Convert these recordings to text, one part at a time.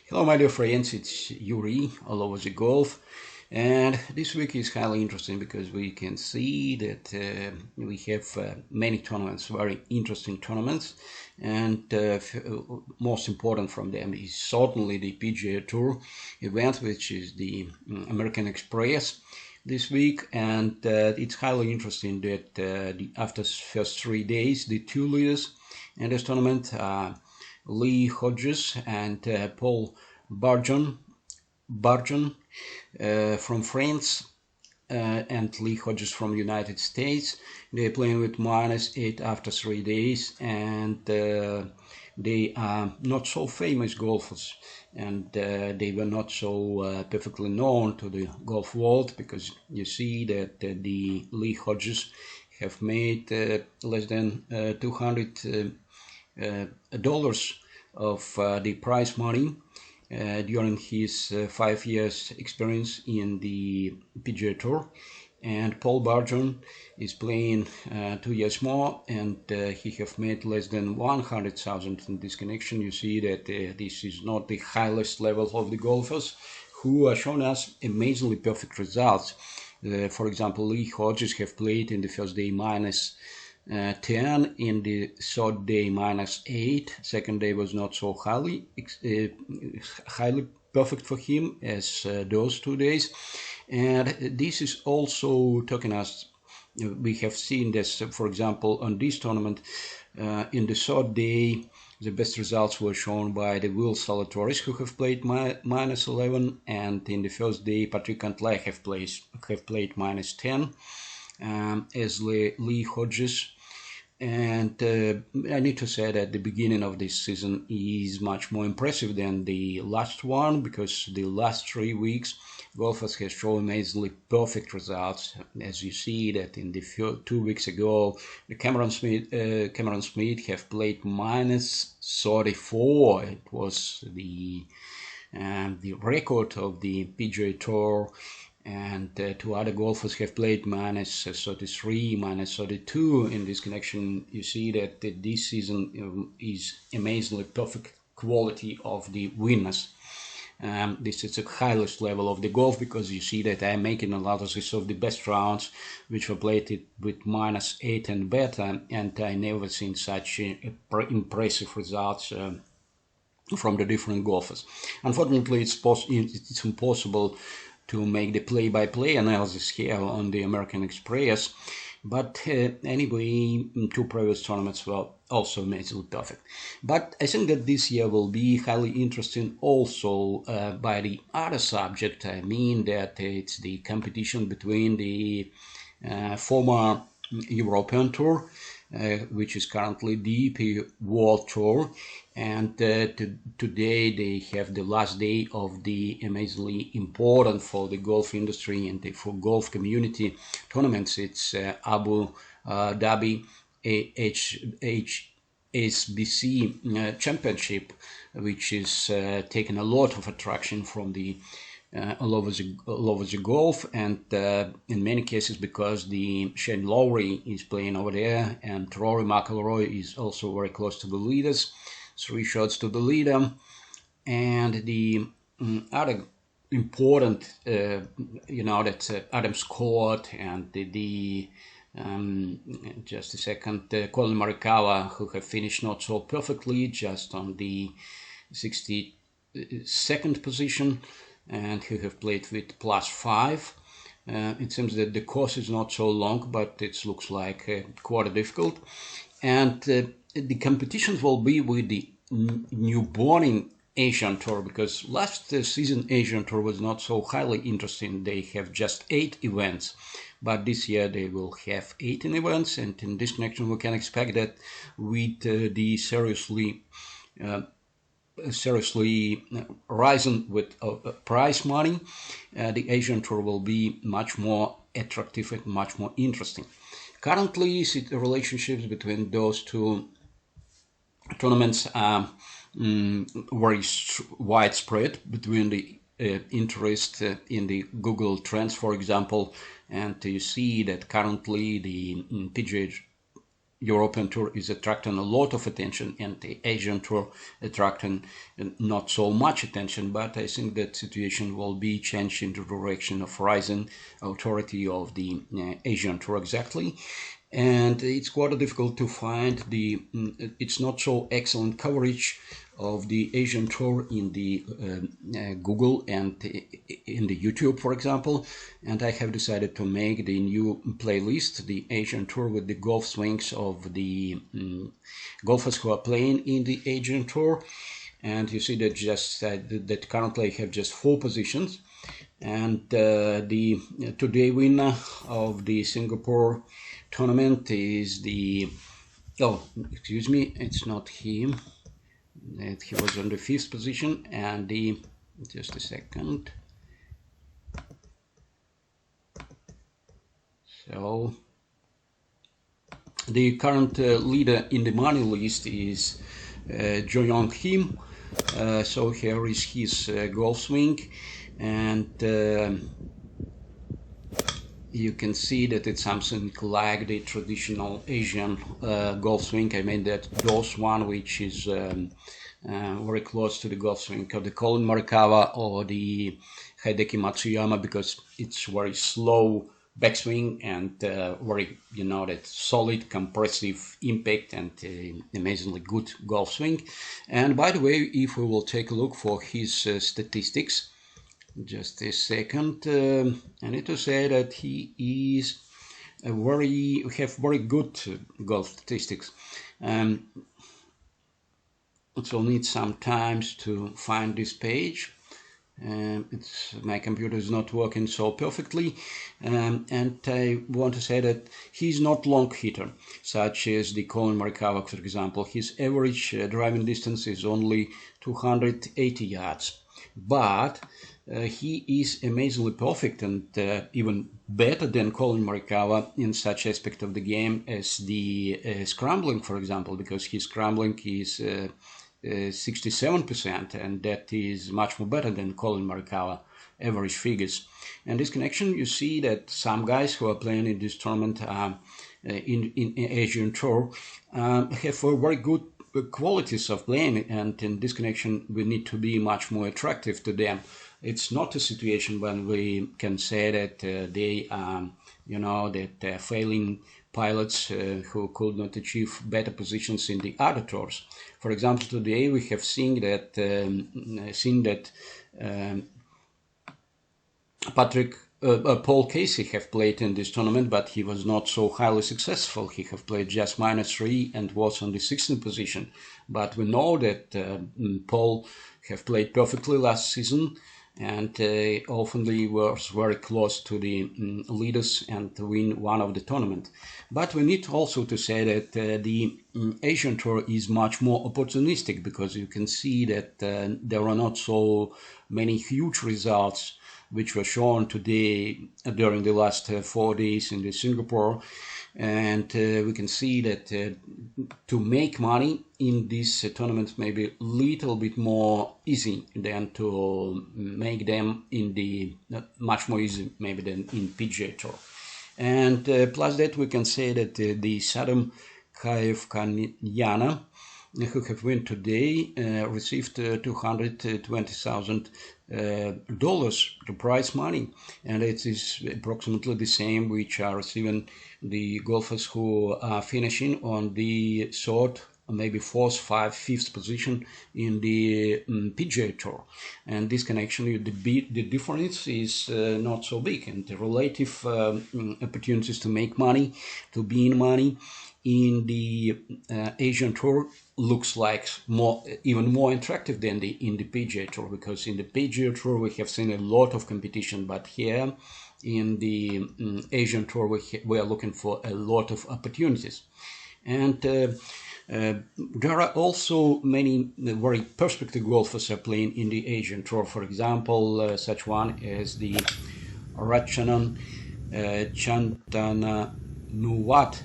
Hello my dear friends, it's Yuri all over the golf, and this week is highly interesting because we can see that we have many tournaments, very interesting tournaments, and most important from them is certainly the PGA Tour event, which is the American Express this week, and it's highly interesting that after first 3 days the two leaders in this tournament Lee Hodges and Paul Barjon from France and Lee Hodges from the United States. They're playing with -8 after 3 days, and they are not so famous golfers, and they were not so perfectly known to the golf world, because you see that the Lee Hodges have made less than $200 of the prize money during his 5 years experience in the PGA Tour. And Paul Barjon is playing 2 years more, and he have made less than 100,000 in this connection. You see that this is not the highest level of the golfers who are showing us amazingly perfect results. For example, Lee Hodges have played in the first day -10, in the third day -8. Second day was not so highly perfect for him as those 2 days, and this is also talking us. We have seen this, for example, on this tournament. In the third day, the best results were shown by the Will Zalatoris, who have played -11, and in the first day, Patrick Cantlay have played -10, as Lee Hodges. And I need to say that the beginning of this season is much more impressive than the last one, because the last 3 weeks golfers have shown amazingly perfect results. As you see that in the 2 weeks ago, the Cameron Smith have played -34. It was the record of the PGA Tour. And two other golfers have played -33, -32 in this connection. You see that this season is amazingly perfect quality of the winners. This is the highest level of the golf, because you see that I'm making analysis of the best rounds which were played with -8 and better, and I never seen such impressive results from the different golfers. Unfortunately, it's impossible to make the play-by-play analysis here on the American Express, but anyway, 2 previous tournaments were also amazingly perfect. But I think that this year will be highly interesting also by the other subject. I mean that it's the competition between the former European Tour, which is currently dpworldtour, and today they have the last day of the amazingly important for the golf industry and for golf community tournaments. It's Abu Dhabi HSBC Championship, which is taking a lot of attraction from the all over the golf, and in many cases because the Shane Lowry is playing over there, and Rory McIlroy is also very close to the leaders, 3 shots to the leader. And the other important, that's Adam Scott and just a second, Colin Morikawa, who have finished not so perfectly, just on the 62nd position, and who have played with +5. It seems that the course is not so long, but it looks like quite difficult. And the competitions will be with the newborn Asian Tour, because last season Asian Tour was not so highly interesting. They have just 8 events, but this year they will have 18 events, and in this connection we can expect that with the seriously rising with prize money, the Asian Tour will be much more attractive and much more interesting. Currently, the relationships between those 2 tournaments are very widespread between the interest in the Google Trends, for example, and you see that currently the PGA European Tour is attracting a lot of attention, and the Asian Tour attracting not so much attention. But I think that situation will be changed in the direction of rising authority of the Asian Tour exactly. And it's quite difficult to find it's not so excellent coverage of the Asian Tour in the Google and in the YouTube, for example. And I have decided to make the new playlist, the Asian Tour, with the golf swings of the golfers who are playing in the Asian Tour. And you see that just that currently I have just 4 positions. And the today winner of the Singapore tournament is it's not him. He was on the 5th position, and just a second. So the current leader in the money list is Jo Young Kim. So here is his golf swing, and you can see that it's something like the traditional Asian golf swing. I mean that those one which is very close to the golf swing of the Colin Morikawa or the Hideki Matsuyama, because it's very slow backswing and very, that solid compressive impact and amazingly good golf swing. And by the way, if we will take a look for his statistics, just a second, I need to say that he is very good golf statistics. It will need some time to find this page. My computer is not working so perfectly, and I want to say that he's not long hitter, such as the Colin Morikawa, for example. His average driving distance is only 280 yards, but he is amazingly perfect and even better than Colin Morikawa in such aspect of the game as the scrambling, for example, because his scrambling is 67%, and that is much more better than Colin Morikawa average figures. And this connection, you see that some guys who are playing in this tournament in Asian Tour have very good qualities of playing, and in this connection we need to be much more attractive to them. It's not a situation when we can say that they are, failing pilots who could not achieve better positions in the other tours. For example, today we have seen that Paul Casey have played in this tournament, but he was not so highly successful. He have played just -3 and was on the 16th position. But we know that Paul have played perfectly last season, and often was very close to the leaders and to win one of the tournament. But we need also to say that the Asian Tour is much more opportunistic, because you can see that there are not so many huge results which were shown today during the last 4 days in the Singapore. And we can see that to make money in this tournament may be a little bit more easy than to make them in the much more easy maybe than in PGA Tour. And plus that we can say that the Sadam Kaivkanyana, who have won today, received $220,000 the prize money, and it is approximately the same which are receiving the golfers who are finishing on the 3rd, maybe 4th, 5th, 5th position in the PGA Tour. And this connection, the difference is not so big, and the relative opportunities to make money, to be in money in the Asian Tour looks like even more attractive than in the PGA Tour, because in the PGA Tour we have seen a lot of competition, but here in the Asian Tour we are looking for a lot of opportunities. And there are also many very perspective golfers are playing in the Asian Tour. For example, such one as the Ratchanan Chantananuwat.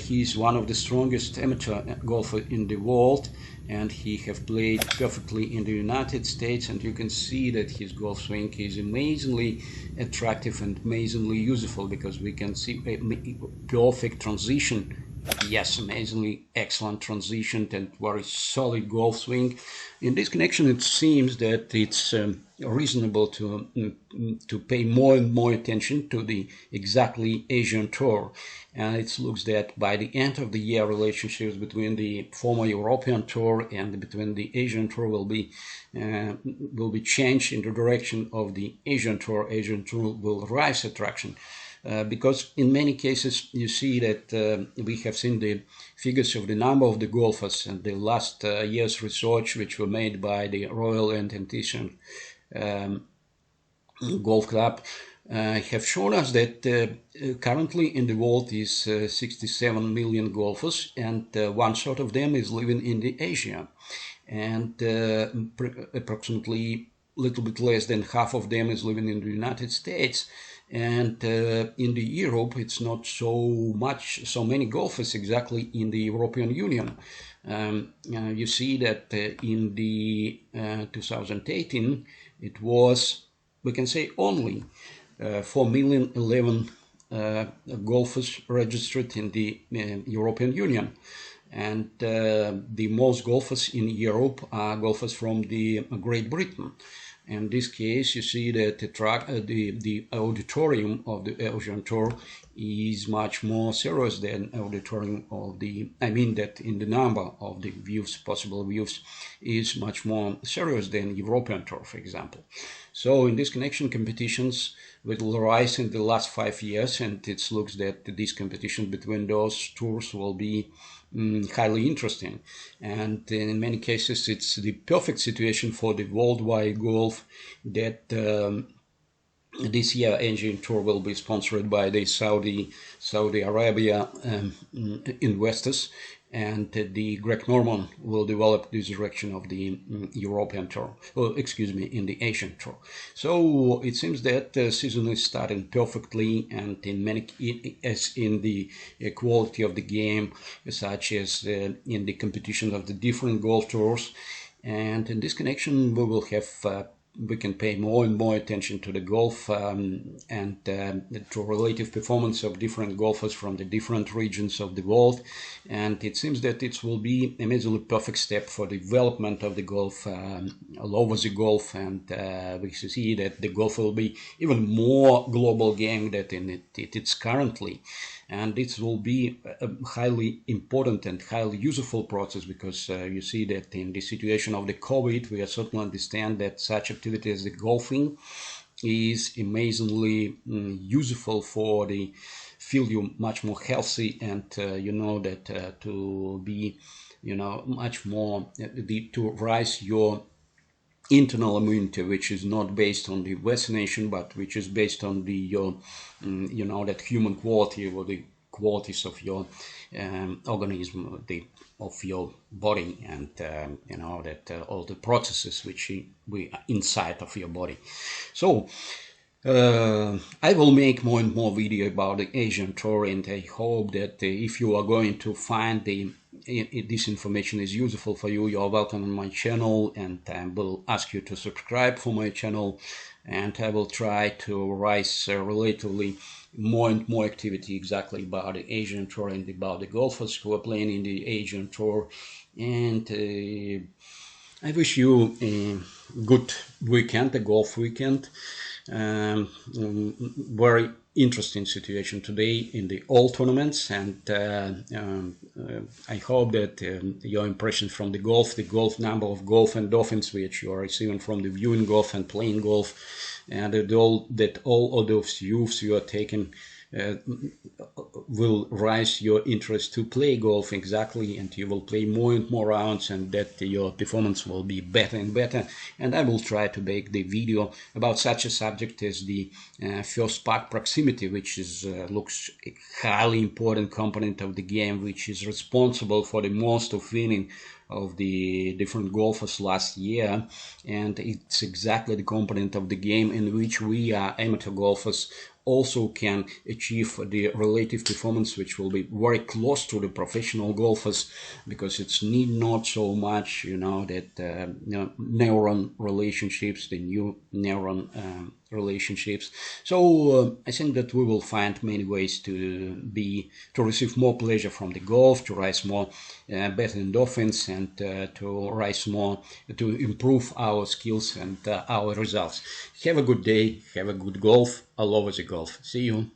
He is one of the strongest amateur golfers in the world, and he have played perfectly in the United States, and you can see that his golf swing is amazingly attractive and amazingly useful, because we can see a perfect transition Yes, amazingly excellent transition and very solid golf swing. In this connection, it seems that it's reasonable to pay more and more attention to the exactly Asian Tour. And it looks that by the end of the year, relationships between the former European Tour and between the Asian Tour will be changed in the direction of the Asian Tour. Asian Tour will rise attraction. Because in many cases you see that we have seen the figures of the number of the golfers and the last year's research which were made by the Royal and Antician Golf Club have shown us that currently in the world is 67 million golfers, and one third of them is living in the Asia, and approximately a little bit less than half of them is living in the United States. And in the Europe, it's not so many golfers exactly in the European Union. You see that in the 2018, it was, we can say, only 4,011,000 golfers registered in the European Union. And the most golfers in Europe are golfers from the Great Britain. In this case, you see that the auditorium of the Asian Tour is much more serious than auditorium of the, I mean that in the number of the views, possible views, is much more serious than European Tour, for example. So in this connection, competitions will rise in the last 5 years, and it looks that this competition between those tours will be highly interesting. And in many cases, it's the perfect situation for the worldwide golf that this year Asian Tour will be sponsored by the Saudi Arabia investors, and the Greg Norman will develop this direction of the European Tour, in the Asian Tour. So it seems that the season is starting perfectly, and in the quality of the game, such as in the competition of the different golf tours. And in this connection, we can pay more and more attention to the golf and to relative performance of different golfers from the different regions of the world. And it seems that it will be a amazingly perfect step for the development of the golf all over the golf. And we see that the golf will be even more global game than it's currently. And this will be a highly important and highly useful process, because you see that in the situation of the COVID, we certainly understand that such activity as the golfing is amazingly useful for the feel you much more healthy, and that to be much more to rise your internal immunity, which is not based on the vaccination, but which is based on your that human quality, or the qualities of your organism, of your body, and that all the processes which we inside of your body. So I will make more and more video about the Asian Tour, and I hope that if you are going to find this information is useful for you, you are welcome on my channel, and I will ask you to subscribe for my channel, and I will try to rise relatively more and more activity exactly about the Asian Tour and about the golfers who are playing in the Asian Tour. And I wish you a good weekend, a golf weekend. Very interesting situation today in the all tournaments, and I hope that your impressions from the golf number of golf and dolphins which you are receiving from the viewing golf and playing golf, and that all of those views you are taking will rise your interest to play golf exactly, and you will play more and more rounds, and that your performance will be better and better. And I will try to make the video about such a subject as the first putt proximity, which is looks a highly important component of the game, which is responsible for the most of winning of the different golfers last year, and it's exactly the component of the game in which we are amateur golfers also can achieve the relative performance which will be very close to the professional golfers, because it's need not so much that neuron relationships, the new neuron relationships. So I think that we will find many ways to receive more pleasure from the golf, to rise more better endorphins, and to rise more, to improve our skills and our results. Have a good day. Have a good golf. I love the golf. See you.